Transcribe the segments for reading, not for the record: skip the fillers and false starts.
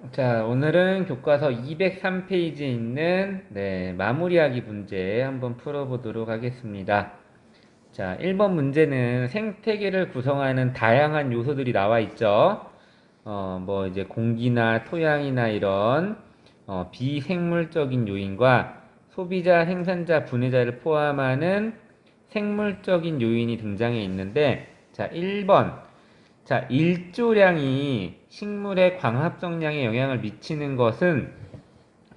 자, 오늘은 교과서 203페이지에 있는 마무리하기 문제 한번 풀어보도록 하겠습니다. 자, 1번 문제는 생태계를 구성하는 다양한 요소들이 나와 있죠. 뭐 이제 공기나 토양이나 이런 비생물적인 요인과 소비자, 생산자, 분해자를 포함하는 생물적인 요인이 등장해 있는데, 자, 1번. 자, 일조량이 식물의 광합성량에 영향을 미치는 것은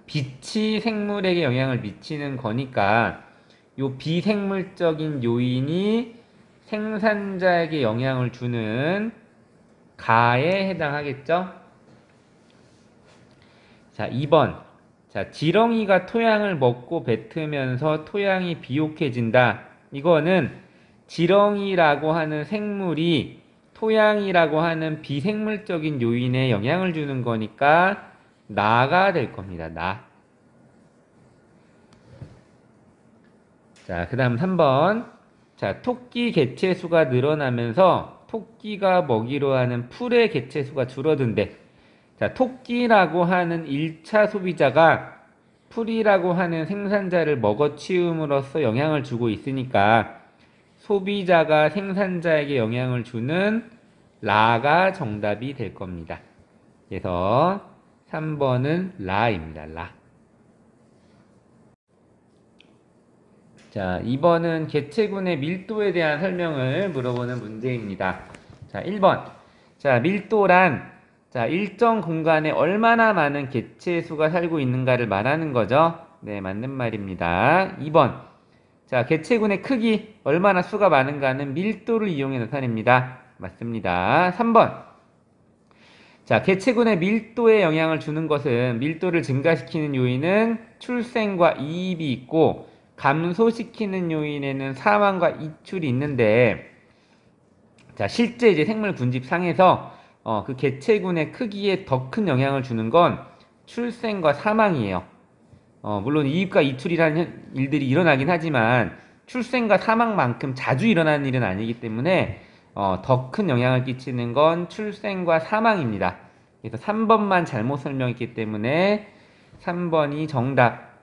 빛이 생물에게 영향을 미치는 거니까 요 비생물적인 요인이 생산자에게 영향을 주는 가에 해당하겠죠? 자, 2번. 자, 지렁이가 토양을 먹고 뱉으면서 토양이 비옥해진다. 이거는 지렁이라고 하는 생물이 토양이라고 하는 비생물적인 요인에 영향을 주는 거니까 나가 될 겁니다. 나. 자, 그 다음 3번. 자, 토끼 개체수가 늘어나면서 토끼가 먹이로 하는 풀의 개체수가 줄어든대. 자, 토끼라고 하는 1차 소비자가 풀이라고 하는 생산자를 먹어치움으로써 영향을 주고 있으니까 소비자가 생산자에게 영향을 주는 라가 정답이 될 겁니다. 그래서 3번은 라입니다. 라. 자, 2번은 개체군의 밀도에 대한 설명을 물어보는 문제입니다. 자, 1번. 자, 밀도란 자, 일정 공간에 얼마나 많은 개체수가 살고 있는가를 말하는 거죠. 네, 맞는 말입니다. 2번. 자, 개체군의 크기, 얼마나 수가 많은가는 밀도를 이용해 나타냅니다. 맞습니다. 3번. 자, 개체군의 밀도에 영향을 주는 것은 밀도를 증가시키는 요인은 출생과 이입이 있고 감소시키는 요인에는 사망과 이출이 있는데 자, 실제 이제 생물 군집상에서 그 개체군의 크기에 더 큰 영향을 주는 건 출생과 사망이에요. 물론 이입과 이출이라는 일들이 일어나긴 하지만 출생과 사망만큼 자주 일어나는 일은 아니기 때문에 더 큰 영향을 끼치는 건 출생과 사망입니다. 그래서 3번만 잘못 설명했기 때문에 3번이 정답.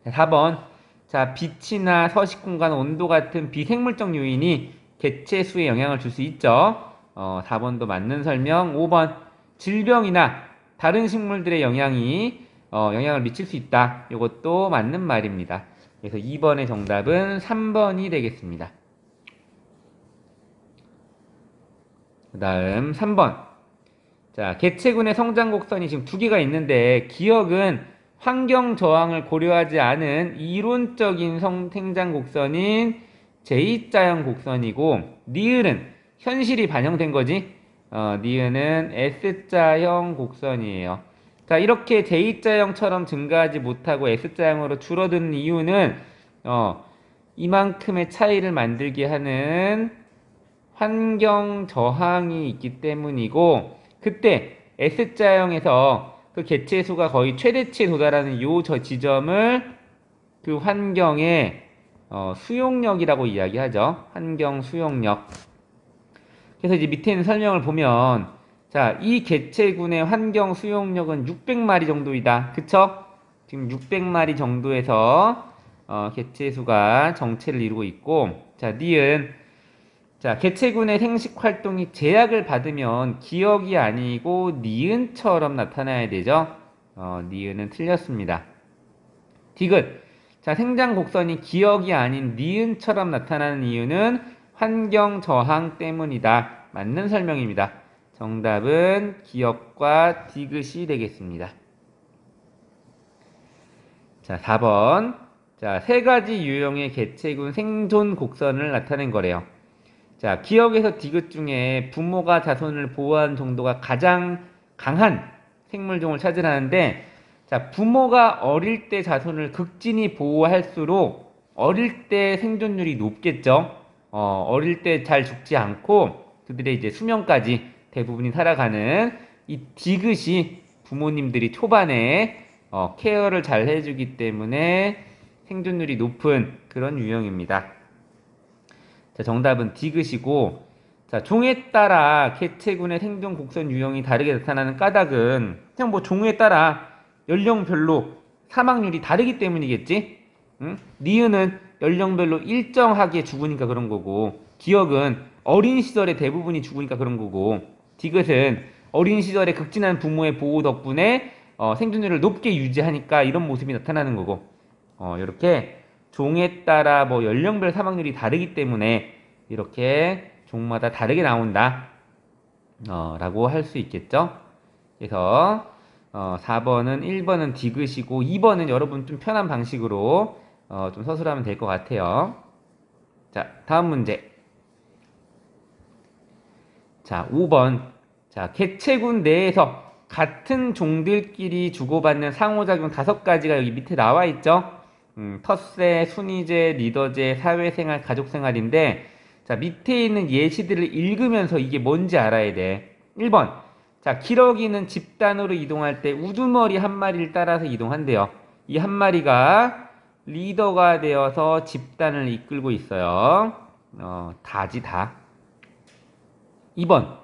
4번. 자, 빛이나 서식 공간, 온도 같은 비생물적 요인이 개체수에 영향을 줄 수 있죠. 4번도 맞는 설명. 5번. 질병이나 다른 식물들의 영향을 미칠 수 있다. 이것도 맞는 말입니다. 그래서 2번의 정답은 3번이 되겠습니다. 그 다음 3번. 자, 개체군의 성장 곡선이 지금 두 개가 있는데 기억은 환경 저항을 고려하지 않은 이론적인 생장 곡선인 J자형 곡선이고 니은은 현실이 반영된 거지. 니은은 S자형 곡선이에요. 자, 이렇게 J자형처럼 증가하지 못하고 S자형으로 줄어드는 이유는 이만큼의 차이를 만들게 하는 환경 저항이 있기 때문이고 그때 S자형에서 그 개체수가 거의 최대치에 도달하는 요 저 지점을 그 환경의 수용력이라고 이야기하죠. 환경 수용력. 그래서 이제 밑에 있는 설명을 보면 자, 이 개체군의 환경 수용력은 600마리 정도이다. 그쵸? 지금 600마리 정도에서 개체수가 정체를 이루고 있고 자, 니은 자, 개체군의 생식 활동이 제약을 받으면 기억이 아니고 니은처럼 나타나야 되죠. 니은은 틀렸습니다. 디귿. 자, 생장 곡선이 기억이 아닌 니은처럼 나타나는 이유는 환경 저항 때문이다. 맞는 설명입니다. 정답은 기억과 디귿이 되겠습니다. 자, 4번. 자, 세 가지 유형의 개체군 생존 곡선을 나타낸 거래요. 자, 기억에서 디귿 중에 부모가 자손을 보호하는 정도가 가장 강한 생물종을 찾으라는데, 자, 부모가 어릴 때 자손을 극진히 보호할수록 어릴 때 생존율이 높겠죠. 어릴 때 잘 죽지 않고 그들의 이제 수명까지 대부분이 살아가는 이 디귿이 부모님들이 초반에 케어를 잘 해주기 때문에 생존율이 높은 그런 유형입니다. 자, 정답은 디귿이고 자, 종에 따라 개체군의 생존 곡선 유형이 다르게 나타나는 까닭은 그냥 뭐 종에 따라 연령별로 사망률이 다르기 때문이겠지? 응? 니은은 연령별로 일정하게 죽으니까 그런 거고, 기억은 어린 시절에 대부분이 죽으니까 그런 거고, 디귿은 어린 시절에 극진한 부모의 보호 덕분에 생존율을 높게 유지하니까 이런 모습이 나타나는 거고, 이렇게 종에 따라 뭐 연령별 사망률이 다르기 때문에 이렇게 종마다 다르게 나온다 라고 할 수 있겠죠. 그래서 4번은 1번은 디귿이고 2번은 여러분 좀 편한 방식으로 좀 서술하면 될 것 같아요. 자, 다음 문제. 자, 5번. 자, 개체군 내에서 같은 종들끼리 주고받는 상호작용 5가지가 여기 밑에 나와 있죠. 텃세, 순위제, 리더제, 사회생활, 가족생활인데, 자, 밑에 있는 예시들을 읽으면서 이게 뭔지 알아야 돼. 1번. 자, 기러기는 집단으로 이동할 때 우두머리 한 마리를 따라서 이동한대요. 이 한 마리가 리더가 되어서 집단을 이끌고 있어요. 다지, 다. 2번.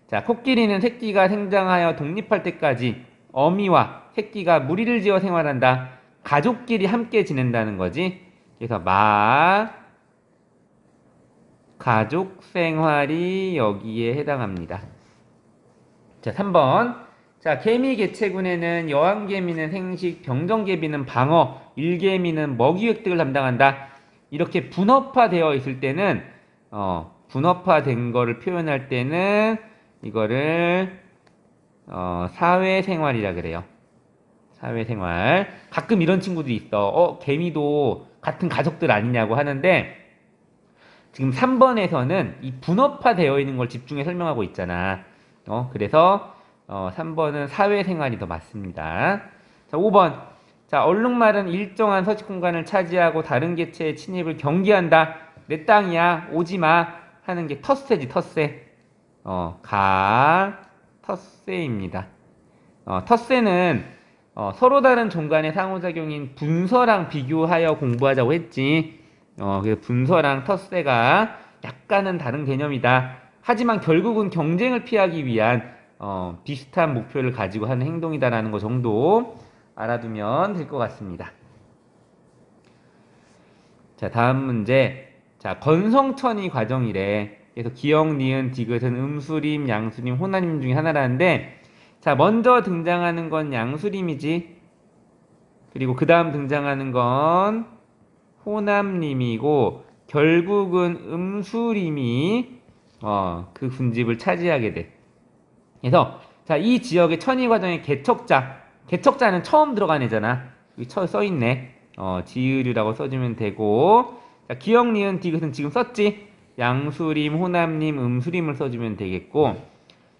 자, 코끼리는 새끼가 생장하여 독립할 때까지 어미와 새끼가 무리를 지어 생활한다. 가족끼리 함께 지낸다는 거지. 그래서 가족 생활이 여기에 해당합니다. 자, 3번. 자, 개미 개체군에는 여왕개미는 생식, 병정개미는 방어, 일개미는 먹이 획득을 담당한다. 이렇게 분업화되어 있을 때는 분업화된 거를 표현할 때는 이거를 사회생활이라 그래요. 사회생활. 가끔 이런 친구도 있어. 개미도 같은 가족들 아니냐고 하는데 지금 3번에서는 이 분업화되어 있는 걸 집중해 설명하고 있잖아. 그래서 3번은 사회생활이 더 맞습니다. 자, 5번. 자, 얼룩말은 일정한 서식 공간을 차지하고 다른 개체의 침입을 경계한다. 내 땅이야. 오지 마. 하는 게 텃세지, 텃세. 텃세입니다. 텃세는 서로 다른 종 간의 상호작용인 분서랑 비교하여 공부하자고 했지. 그래서 분서랑 텃세가 약간은 다른 개념이다. 하지만 결국은 경쟁을 피하기 위한 비슷한 목표를 가지고 하는 행동이다라는 거 정도 알아두면 될 것 같습니다. 자, 다음 문제. 자, 건성천이 과정이래. 그래서 기역, 니은, 디귿은 음수림, 양수림, 호남림 중에 하나라는데, 자, 먼저 등장하는 건 양수림이지. 그리고 그 다음 등장하는 건 호남림이고, 결국은 음수림이 그 군집을 차지하게 돼. 그래서 자, 이 지역의 천이 과정의 개척자는 처음 들어간 애잖아. 여기 써있네. 지으류라고 써주면 되고, 자, 기역, 니은, 디귿은 지금 썼지. 양수림, 호남림, 음수림을 써주면 되겠고,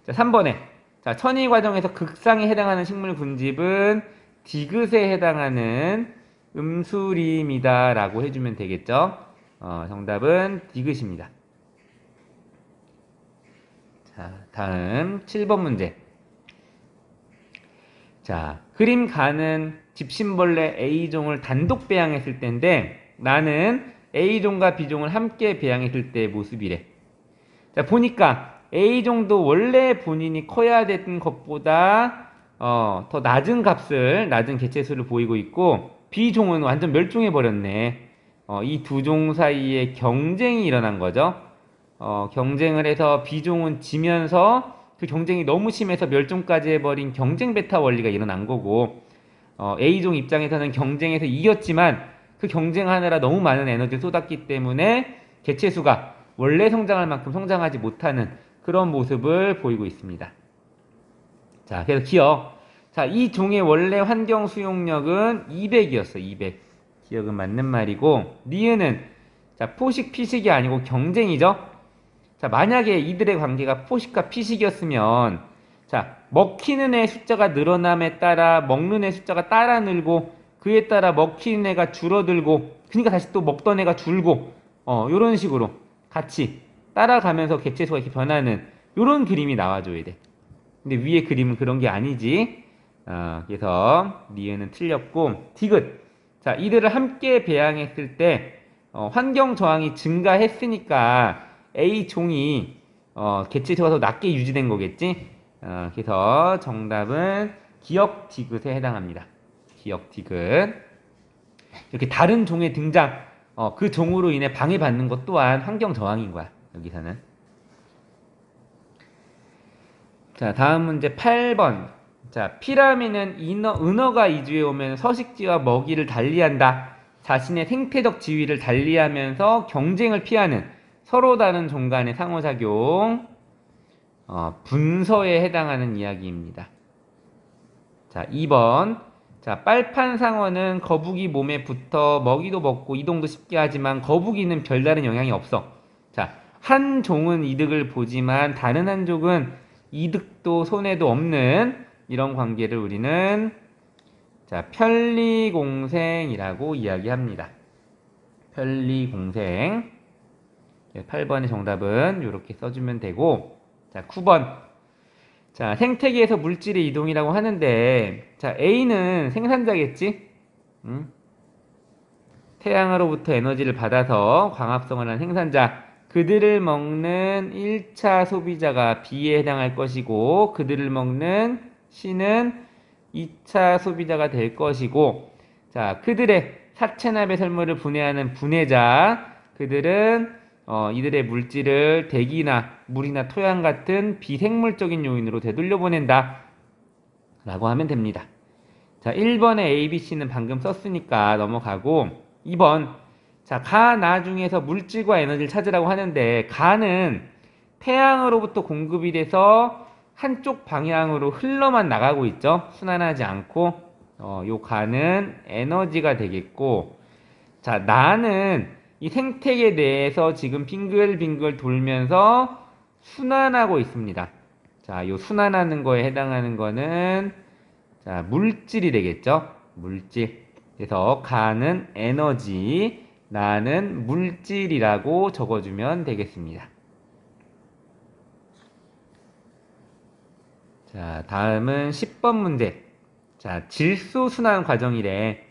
자, 3번에 자, 천이 과정에서 극상에 해당하는 식물 군집은 디귿에 해당하는 음수림이다 라고 해주면 되겠죠. 정답은 디귿입니다. 자, 다음 7번 문제. 자, 그림 가는 집신벌레 A종을 단독 배양했을 때인데 나는 A종과 B종을 함께 배양했을 때의 모습이래. 자, 보니까 A종도 원래 본인이 커야 되는 것보다 더 낮은 개체수를 보이고 있고 B종은 완전 멸종해버렸네. 이 두 종 사이에 경쟁이 일어난 거죠. 경쟁을 해서 B종은 지면서 그 경쟁이 너무 심해서 멸종까지 해버린 경쟁 베타 원리가 일어난 거고, A종 입장에서는 경쟁에서 이겼지만 그 경쟁하느라 너무 많은 에너지를 쏟았기 때문에 개체수가 원래 성장할 만큼 성장하지 못하는 그런 모습을 보이고 있습니다. 자, 그래서 기억. 자, 이 종의 원래 환경 수용력은 200이었어, 200. 기억은 맞는 말이고, 니은은 자, 포식, 피식이 아니고 경쟁이죠? 자, 만약에 이들의 관계가 포식과 피식이었으면, 자, 먹히는 애 숫자가 늘어남에 따라 먹는 애 숫자가 따라 늘고, 그에 따라 먹히는 애가 줄어들고, 그러니까 다시 또 먹던 애가 줄고, 요런 식으로 같이 따라가면서 개체수가 이렇게 변하는 요런 그림이 나와줘야 돼. 근데 위에 그림은 그런 게 아니지. 그래서 니은은 틀렸고, 디귿. 자, 이들을 함께 배양했을 때 환경 저항이 증가했으니까 A종이 개체수가 더 낮게 유지된 거겠지? 그래서 정답은 기역 디귿에 해당합니다. 기역 디귿. 이렇게 다른 종의 등장, 그 종으로 인해 방해받는 것 또한 환경 저항인 거야. 여기서는. 자, 다음 문제 8번. 자, 피라미는 은어가 이주해 오면 서식지와 먹이를 달리한다. 자신의 생태적 지위를 달리하면서 경쟁을 피하는 서로 다른 종 간의 상호작용, 분서에 해당하는 이야기입니다. 자, 2번. 자, 빨판 상어는 거북이 몸에 붙어 먹이도 먹고 이동도 쉽게 하지만 거북이는 별다른 영향이 없어. 자, 한 종은 이득을 보지만 다른 한 종은 이득도 손해도 없는 이런 관계를 우리는 자, 편리공생이라고 이야기합니다. 편리공생. 8번의 정답은 이렇게 써주면 되고, 자, 9번. 자, 생태계에서 물질의 이동이라고 하는데, 자, A는 생산자겠지? 태양으로부터 에너지를 받아서 광합성을 한 생산자. 그들을 먹는 1차 소비자가 B에 해당할 것이고, 그들을 먹는 C는 2차 소비자가 될 것이고, 자, 그들의 사체나 배설물을 분해하는 분해자. 그들은 이들의 물질을 대기나 물이나 토양 같은 비생물적인 요인으로 되돌려 보낸다 라고 하면 됩니다. 자, 1번의 A, B, C는 방금 썼으니까 넘어가고, 2번. 자, 나 중에서 물질과 에너지를 찾으라고 하는데, 가는 태양으로부터 공급이 돼서 한쪽 방향으로 흘러만 나가고 있죠. 순환하지 않고, 요 가는 에너지가 되겠고, 자, 나는 이 생태계 내에서 지금 빙글빙글 돌면서 순환하고 있습니다. 자, 요 순환하는 거에 해당하는 거는 자, 물질이 되겠죠. 물질. 그래서 가는 에너지, 나는 물질이라고 적어주면 되겠습니다. 자, 다음은 10번 문제. 자, 질소 순환 과정이래.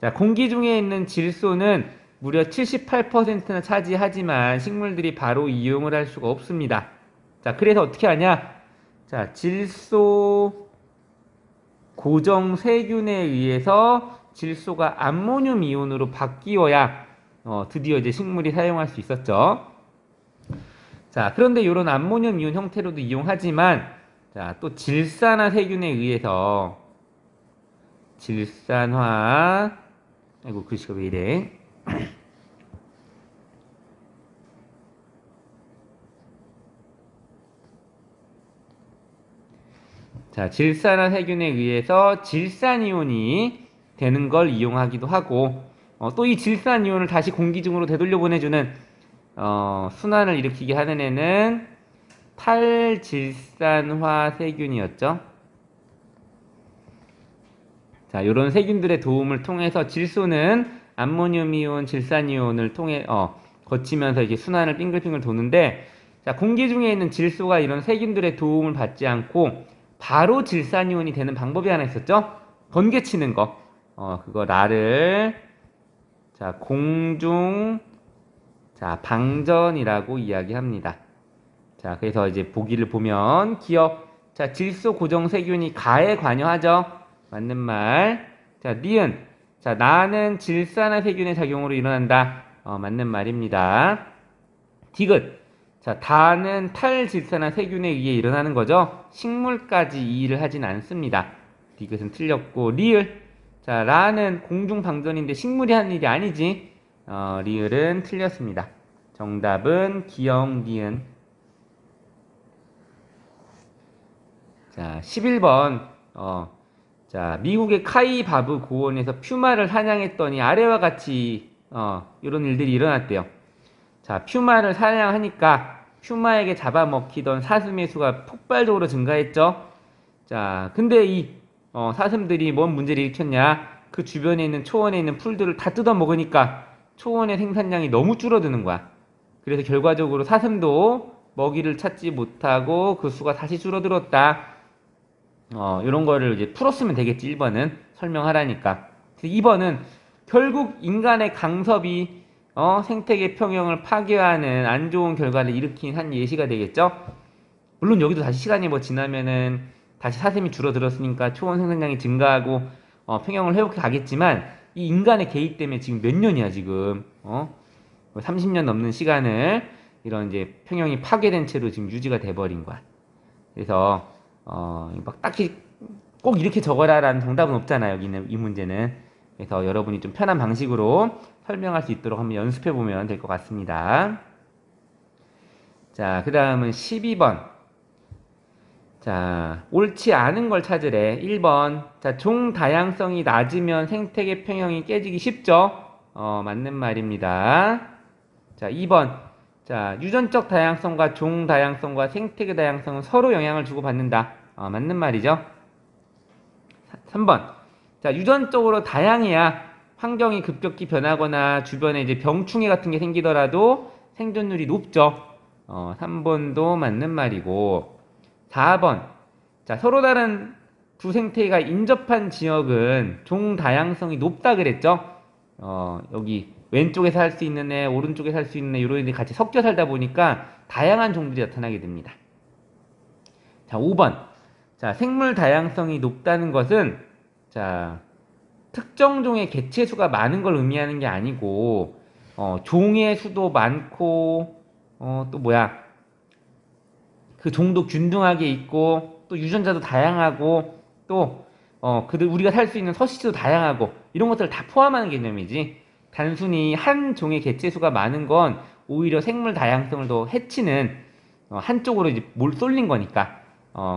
자, 공기 중에 있는 질소는 무려 78%나 차지하지만 식물들이 바로 이용을 할 수가 없습니다. 자, 그래서 어떻게 하냐? 자, 질소 고정 세균에 의해서 질소가 암모늄 이온으로 바뀌어야 드디어 이제 식물이 사용할 수 있었죠. 자, 그런데 이런 암모늄 이온 형태로도 이용하지만 자, 또 질산화 세균에 의해서 질산화 아이고 글씨가 왜 이래? 자, 질산화 세균에 의해서 질산이온이 되는 걸 이용하기도 하고 또 이 질산이온을 다시 공기 중으로 되돌려 보내주는 순환을 일으키게 하는 애는 탈질산화 세균이었죠. 자, 이런 세균들의 도움을 통해서 질소는 암모늄이온, 질산이온을 통해 거치면서 이제 순환을 빙글빙글 도는데, 자, 공기 중에 있는 질소가 이런 세균들의 도움을 받지 않고 바로 질산이온이 되는 방법이 하나 있었죠. 번개치는 거. 그거 나를 자, 공중 자, 방전이라고 이야기합니다. 자, 그래서 이제 보기를 보면 기억. 자, 질소 고정 세균이 가에 관여하죠. 맞는 말. 자, 니은. 자, 나는 질산화 세균의 작용으로 일어난다. 맞는 말입니다. 디귿. 자, 다는 탈질산화 세균에 의해 일어나는 거죠. 식물까지 이 일을 하진 않습니다. 디귿은 틀렸고, 리을. 자, 라는 공중방전인데 식물이 하는 일이 아니지. 리을은 틀렸습니다. 정답은 기역, 니은. 자, 11번. 자, 미국의 카이바브 고원에서 퓨마를 사냥했더니 아래와 같이 이런 일들이 일어났대요. 자, 퓨마를 사냥하니까 퓨마에게 잡아먹히던 사슴의 수가 폭발적으로 증가했죠. 자, 근데 이 사슴들이 뭔 문제를 일으켰냐? 그 주변에 있는 초원에 있는 풀들을 다 뜯어먹으니까 초원의 생산량이 너무 줄어드는 거야. 그래서 결과적으로 사슴도 먹이를 찾지 못하고 그 수가 다시 줄어들었다. 이런 거를 이제 풀었으면 되겠지. 1번은 설명하라니까. 2번은 결국 인간의 강섭이 생태계 평형을 파괴하는 안 좋은 결과를 일으킨 한 예시가 되겠죠. 물론 여기도 다시 시간이 뭐 지나면은 다시 사슴이 줄어들었으니까 초원 생산량이 증가하고 평형을 회복해 가겠지만 이 인간의 개입 때문에 지금 몇 년이야 지금 30년 넘는 시간을 이런 이제 평형이 파괴된 채로 지금 유지가 돼버린 거야. 그래서 막 딱히 꼭 이렇게 적어라라는 정답은 없잖아요. 여기는 이 문제는. 그래서 여러분이 좀 편한 방식으로 설명할 수 있도록 한번 연습해 보면 될 것 같습니다. 자, 그 다음은 12번. 자, 옳지 않은 걸 찾으래. 1번. 자, 종 다양성이 낮으면 생태계 평형이 깨지기 쉽죠? 맞는 말입니다. 자, 2번. 자, 유전적 다양성과 종 다양성과 생태계 다양성은 서로 영향을 주고받는다. 맞는 말이죠. 3번. 자, 유전적으로 다양해야 환경이 급격히 변하거나 주변에 이제 병충해 같은 게 생기더라도 생존율이 높죠. 3번도 맞는 말이고. 4번. 자, 서로 다른 두 생태계가 인접한 지역은 종 다양성이 높다 그랬죠. 여기 왼쪽에 살 수 있는 애, 오른쪽에 살 수 있는 애, 이런 애들이 같이 섞여 살다 보니까 다양한 종들이 나타나게 됩니다. 자, 5번. 자, 생물 다양성이 높다는 것은, 자, 특정 종의 개체 수가 많은 걸 의미하는 게 아니고, 종의 수도 많고, 또 뭐야, 그 종도 균등하게 있고, 또 유전자도 다양하고, 또, 우리가 살 수 있는 서식지도 다양하고, 이런 것들을 다 포함하는 개념이지. 단순히 한 종의 개체 수가 많은 건 오히려 생물 다양성을 더 해치는 한쪽으로 이제 쏠린 거니까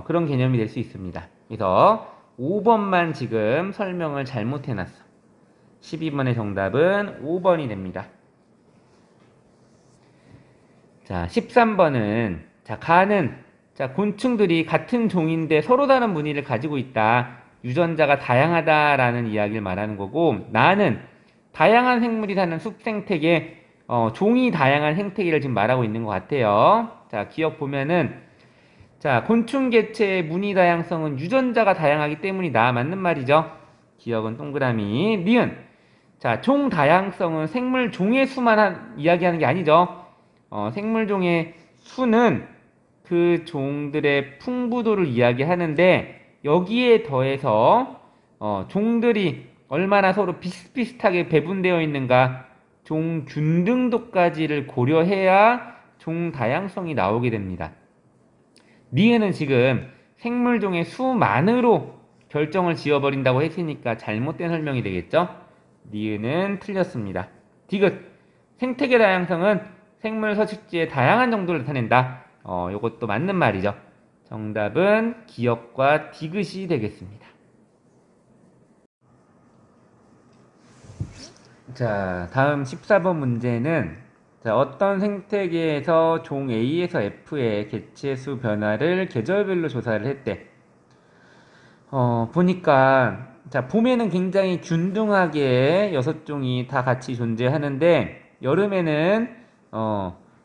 그런 개념이 될 수 있습니다. 그래서 5번만 지금 설명을 잘못해 놨어. 12번의 정답은 5번이 됩니다. 자, 13번은 자, 가는 자, 곤충들이 같은 종인데 서로 다른 무늬를 가지고 있다. 유전자가 다양하다라는 이야기를 말하는 거고, 나는 다양한 생물이 사는 숲 생태계, 종이 다양한 생태계를 지금 말하고 있는 것 같아요. 자, 기억 보면은, 자, 곤충 개체의 무늬 다양성은 유전자가 다양하기 때문이다. 맞는 말이죠. 기억은 동그라미. 니은. 자, 종 다양성은 생물 종의 수만 이야기하는 게 아니죠. 생물 종의 수는 그 종들의 풍부도를 이야기하는데, 여기에 더해서, 종들이 얼마나 서로 비슷비슷하게 배분되어 있는가 종 균등도까지를 고려해야 종 다양성이 나오게 됩니다. 니은은 지금 생물종의 수만으로 결정을 지어버린다고 했으니까 잘못된 설명이 되겠죠? 니은은 틀렸습니다. 디귿 생태계 다양성은 생물 서식지의 다양한 정도를 나타낸다. 이것도 맞는 말이죠. 정답은 기역과 디귿이 되겠습니다. 자, 다음 14번 문제는 자, 어떤 생태계에서 종 A에서 F의 개체수 변화를 계절별로 조사를 했대. 보니까 자, 봄에는 굉장히 균등하게 6종이 다 같이 존재하는데 여름에는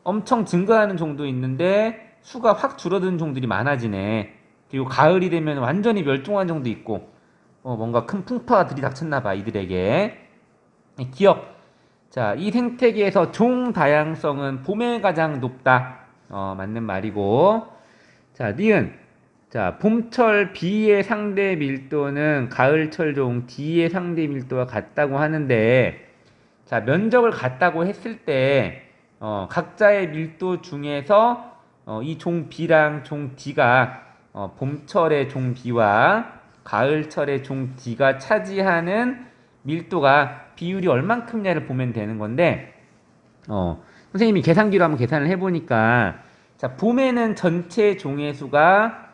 엄청 증가하는 종도 있는데 수가 확 줄어드는 종들이 많아지네. 그리고 가을이 되면 완전히 멸종한 종도 있고 뭔가 큰 풍파가 들이닥쳤나 봐, 이들에게. 기억. 자, 이 생태계에서 종 다양성은 봄에 가장 높다. 맞는 말이고. 자, 니은. 자, 봄철 B의 상대 밀도는 가을철 종 D의 상대 밀도와 같다고 하는데, 자, 면적을 같다고 했을 때, 각자의 밀도 중에서, 이 종 B랑 종 D가, 봄철의 종 B와 가을철의 종 D가 차지하는 밀도가 비율이 얼만큼냐를 보면 되는 건데, 선생님이 계산기로 한번 계산을 해보니까, 자, 봄에는 전체 종의 수가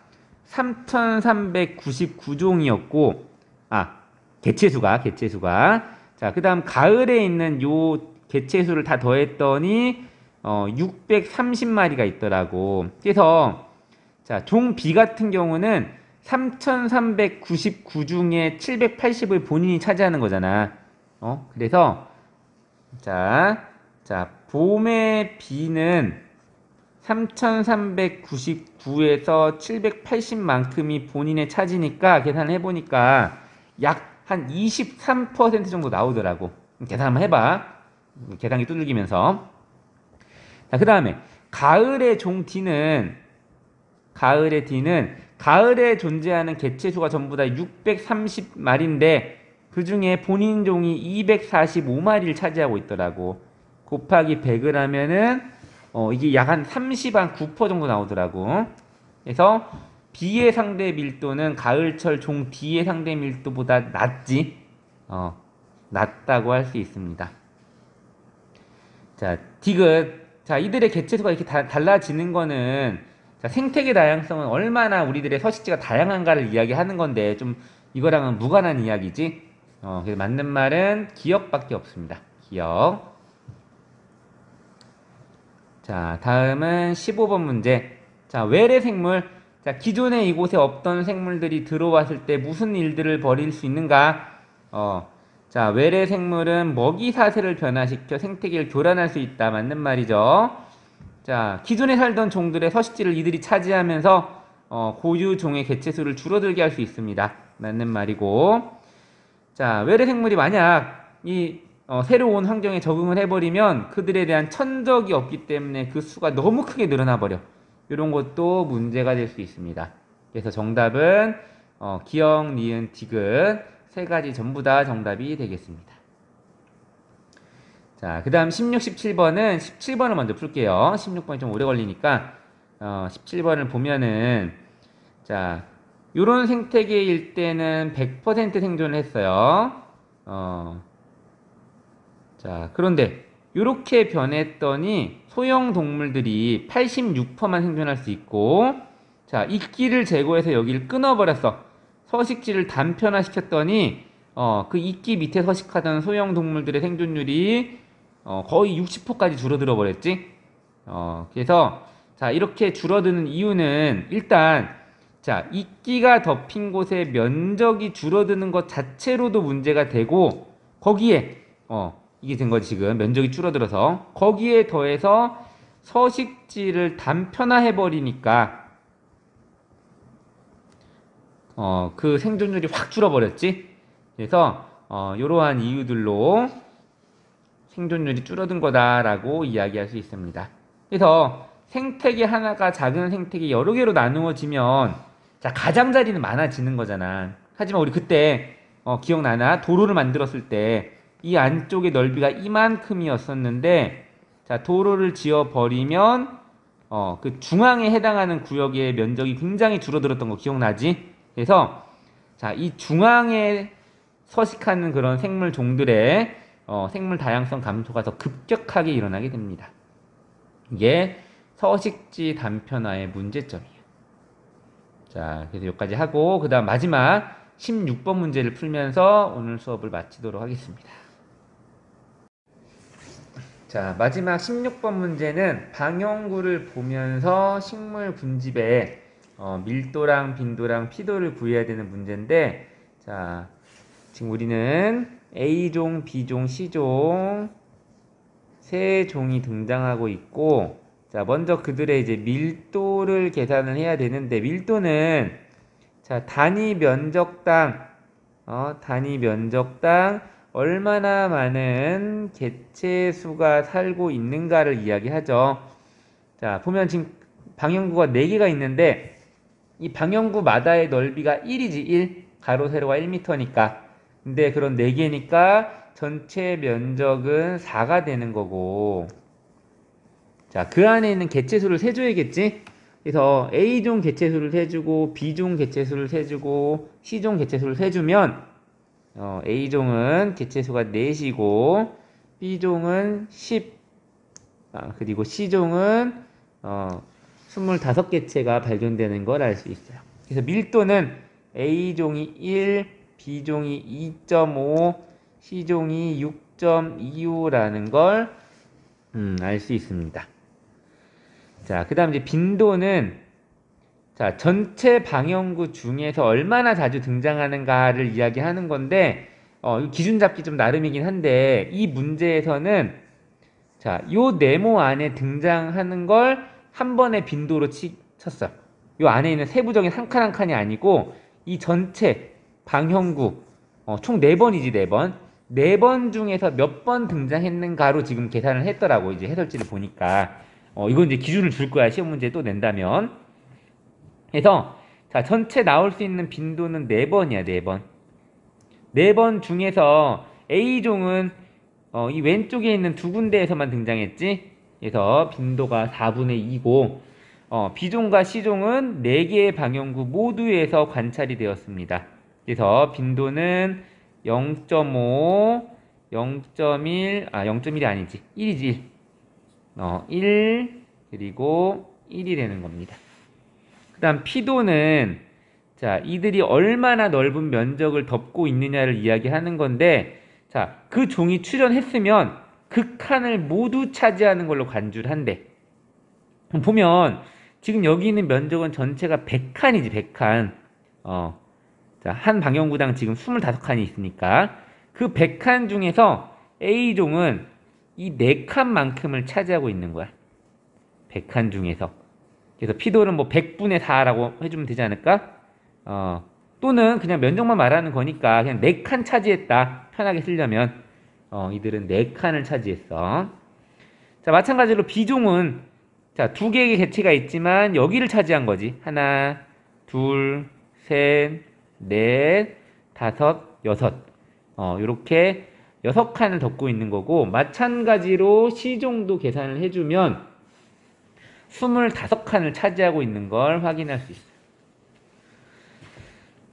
3,399종이었고, 개체수가. 자, 그 다음 가을에 있는 요 개체수를 다 더했더니, 630마리가 있더라고. 그래서, 자, 종 B 같은 경우는 3,399 중에 780을 본인이 차지하는 거잖아. 그래서, 자, 봄의 B는 3,399에서 780만큼이 본인의 차지니까 계산을 해보니까 약 한 23% 정도 나오더라고. 계산 한번 해봐. 계단기 두들기면서. 자, 그 다음에 가을의 종 D는 가을에 존재하는 개체수가 전부 다 630마리인데 그 중에 본인 종이 245마리를 차지하고 있더라고. 곱하기 100을 하면은 이게 약 한 9% 정도 나오더라고. 그래서 B의 상대 밀도는 가을철 종 D의 상대 밀도보다 낮지. 낮다고 할 수 있습니다. 자, 디귿. 자, 이들의 개체수가 이렇게 달라지는 거는 자, 생태계 다양성은 얼마나 우리들의 서식지가 다양한가를 이야기하는 건데 좀 이거랑은 무관한 이야기지. 그래서 맞는 말은 기역밖에 없습니다. 기역. 자, 다음은 15번 문제. 자, 외래 생물. 자, 기존에 이곳에 없던 생물들이 들어왔을 때 무슨 일들을 벌일 수 있는가? 자, 외래 생물은 먹이 사슬을 변화시켜 생태계를 교란할 수 있다. 맞는 말이죠. 자, 기존에 살던 종들의 서식지를 이들이 차지하면서 고유 종의 개체수를 줄어들게 할 수 있습니다. 맞는 말이고. 자, 외래 생물이 만약 이 새로운 환경에 적응을 해버리면 그들에 대한 천적이 없기 때문에 그 수가 너무 크게 늘어나 버려. 이런 것도 문제가 될 수 있습니다. 그래서 정답은 기역, 니은, 디귿 세 가지 전부 다 정답이 되겠습니다. 자, 그 다음 16, 17번은 17번을 먼저 풀게요. 16번이 좀 오래 걸리니까 17번을 보면은 자, 요런 생태계일 때는 100% 생존을 했어요. 자, 그런데 요렇게 변했더니 소형 동물들이 86%만 생존할 수 있고, 자, 이끼를 제거해서 여기를 끊어버렸어. 서식지를 단편화시켰더니 그 이끼 밑에 서식하던 소형 동물들의 생존율이 거의 60%까지 줄어들어 버렸지. 그래서 자, 이렇게 줄어드는 이유는 일단 자, 이끼가 덮인 곳에 면적이 줄어드는 것 자체로도 문제가 되고 거기에 이게 된 거지. 지금 면적이 줄어들어서 거기에 더해서 서식지를 단편화해 버리니까 그 생존율이 확 줄어버렸지. 그래서 이러한 이유들로 생존율이 줄어든 거다라고 이야기할 수 있습니다. 그래서 생태계 하나가 작은 생태계 여러 개로 나누어지면 자, 가장자리는 많아지는 거잖아. 하지만 우리 그때 기억나나? 도로를 만들었을 때 이 안쪽의 넓이가 이만큼이었었는데 자, 도로를 지어 버리면 그 중앙에 해당하는 구역의 면적이 굉장히 줄어들었던 거 기억나지? 그래서 자, 이 중앙에 서식하는 그런 생물 종들의 생물 다양성 감소가 더 급격하게 일어나게 됩니다. 이게 서식지 단편화의 문제점이에요. 자, 그래서 여기까지 하고 그 다음 마지막 16번 문제를 풀면서 오늘 수업을 마치도록 하겠습니다. 자, 마지막 16번 문제는 방형구를 보면서 식물 군집의 밀도랑 빈도랑 피도를 구해야 되는 문제인데 자, 지금 우리는 A종, B종, C종 세 종이 등장하고 있고 자, 먼저 그들의 이제 밀도를 계산을 해야 되는데 밀도는 자, 단위 면적당 얼마나 많은 개체수가 살고 있는가를 이야기하죠. 자, 보면 지금 방형구가 4개가 있는데 이 방형구마다의 넓이가 1이지 1. 가로 세로가 1m니까. 근데 그런 4개니까 전체 면적은 4가 되는 거고 자, 그 안에 있는 개체수를 세줘야겠지? 그래서 A종 개체수를 세주고 B종 개체수를 세주고 C종 개체수를 세주면 A종은 개체수가 4이고 B종은 10 그리고 C종은 25개체가 발견되는 걸 알 수 있어요. 그래서 밀도는 A종이 1, B종이 2.5, C종이 6.25라는 걸 알 수 있습니다. 자, 그 다음 이제 빈도는 자, 전체 방형구 중에서 얼마나 자주 등장하는가를 이야기하는 건데 기준 잡기 좀 나름이긴 한데 이 문제에서는 자, 요 네모 안에 등장하는 걸 한 번에 빈도로 쳤어. 요 안에 있는 세부적인 한 칸 한 칸이 아니고 이 전체 방형구 총 4번이지 4번. 4번 중에서 몇 번 등장했는가로 지금 계산을 했더라고. 이제 해설지를 보니까. 이건 이제 기준을 줄 거야. 시험 문제 또 낸다면. 그래서 자, 전체 나올 수 있는 빈도는 4번이야. 4번. 4번 중에서 A종은 이 왼쪽에 있는 두 군데에서만 등장했지. 그래서 빈도가 4분의 2고 B종과 C종은 4개의 방향구 모두에서 관찰이 되었습니다. 그래서 빈도는 0.5, 0.1, 0.1이 아니지. 1이지. 1, 그리고 1이 되는 겁니다. 그 다음 P도는 자, 이들이 얼마나 넓은 면적을 덮고 있느냐를 이야기하는 건데, 자, 그 종이 출현했으면 그 칸을 모두 차지하는 걸로 간주를 한대. 그럼 보면 지금 여기 있는 면적은 전체가 100칸이지, 100칸. 자, 한 방향구당 지금 25칸이 있으니까 그 100칸 중에서 A종은 이 4칸만큼을 차지하고 있는 거야. 100칸 중에서. 그래서 P도는 뭐 100분의 4라고 해주면 되지 않을까? 또는 그냥 면적만 말하는 거니까 그냥 4칸 차지했다. 편하게 쓰려면 이들은 4칸을 차지했어. 자, 마찬가지로 B종은 자, 2개의 개체가 있지만 여기를 차지한 거지. 하나, 둘, 셋, 넷, 다섯, 여섯. 요렇게 6칸을 덮고 있는 거고, 마찬가지로 C종도 계산을 해주면 25칸을 차지하고 있는 걸 확인할 수 있어요.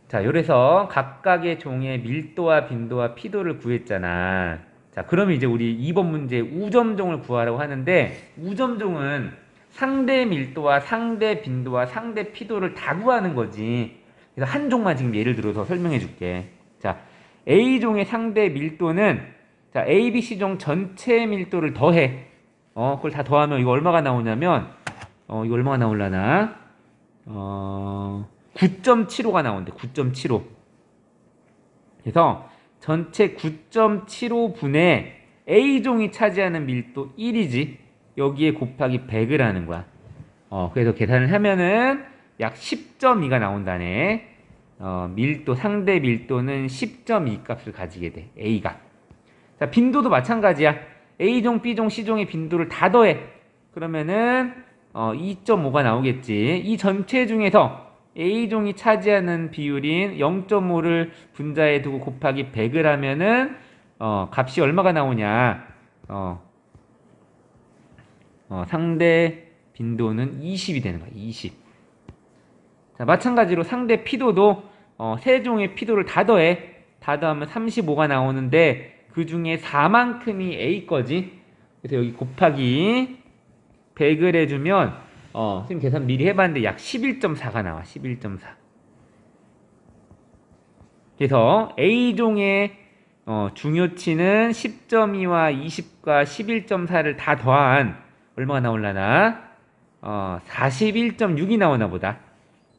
자, 요래서 각각의 종의 밀도와 빈도와 피도를 구했잖아. 자, 그러면 이제 우리 2번 문제 우점종을 구하라고 하는데, 우점종은 상대 밀도와 상대 빈도와 상대 피도를 다 구하는 거지. 그래서 한 종만 지금 예를 들어서 설명해 줄게. 자, A종의 상대 밀도는 자, A, B, C종 전체 밀도를 더해. 그걸 다 더하면 이거 얼마가 나오냐면 이거 얼마가 나올라나? 9.75가 나온대. 9.75. 그래서 전체 9.75분의 A종이 차지하는 밀도 1이지. 여기에 곱하기 100을 하는 거야. 그래서 계산을 하면은 약 10.2가 나온다네. 밀도, 상대 밀도는 10.2 값을 가지게 돼. A가. 자, 빈도도 마찬가지야. A종, B종, C종의 빈도를 다 더해. 그러면은 2.5가 나오겠지. 이 전체 중에서 A종이 차지하는 비율인 0.5를 분자에 두고 곱하기 100을 하면은 값이 얼마가 나오냐. 상대 빈도는 20이 되는 거야. 20. 자, 마찬가지로 상대 피도도 세 종의 피도를 다 더해. 다 더하면 35가 나오는데 그 중에 4만큼이 A 거지. 그래서 여기 곱하기 100을 해주면 선생님 계산 미리 해봤는데 약 11.4가 나와. 11.4. 그래서 A종의 중요치는 10.2와 20과 11.4를 다 더한 얼마가 나올라나? 41.6이 나오나 보다.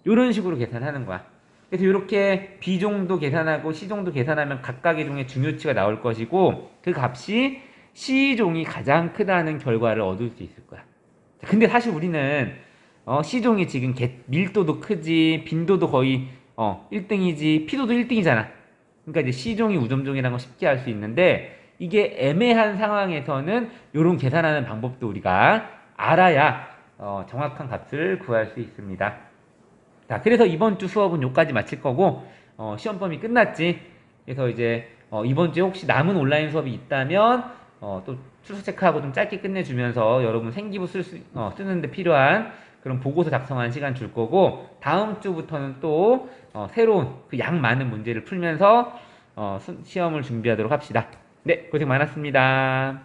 이런 식으로 계산하는 거야. 그래서 이렇게 B종도 계산하고 C종도 계산하면 각각의 종의 중요치가 나올 것이고 그 값이 C종이 가장 크다는 결과를 얻을 수 있을 거야. 근데 사실 우리는 C종이 지금 밀도도 크지, 빈도도 거의 1등이지, 피도도 1등이잖아. 그러니까 이제 C종이 우점종이라는 걸 쉽게 알 수 있는데 이게 애매한 상황에서는 이런 계산하는 방법도 우리가 알아야 정확한 값을 구할 수 있습니다. 자, 그래서 이번 주 수업은 여기까지 마칠 거고 시험 범위 끝났지. 그래서 이제 이번 주에 혹시 남은 온라인 수업이 있다면 또 출석 체크하고 좀 짧게 끝내주면서 여러분 생기부 쓰는데 필요한 그런 보고서 작성하는 시간 줄 거고 다음 주부터는 또 새로운 그 양 많은 문제를 풀면서 시험을 준비하도록 합시다. 네, 고생 많았습니다.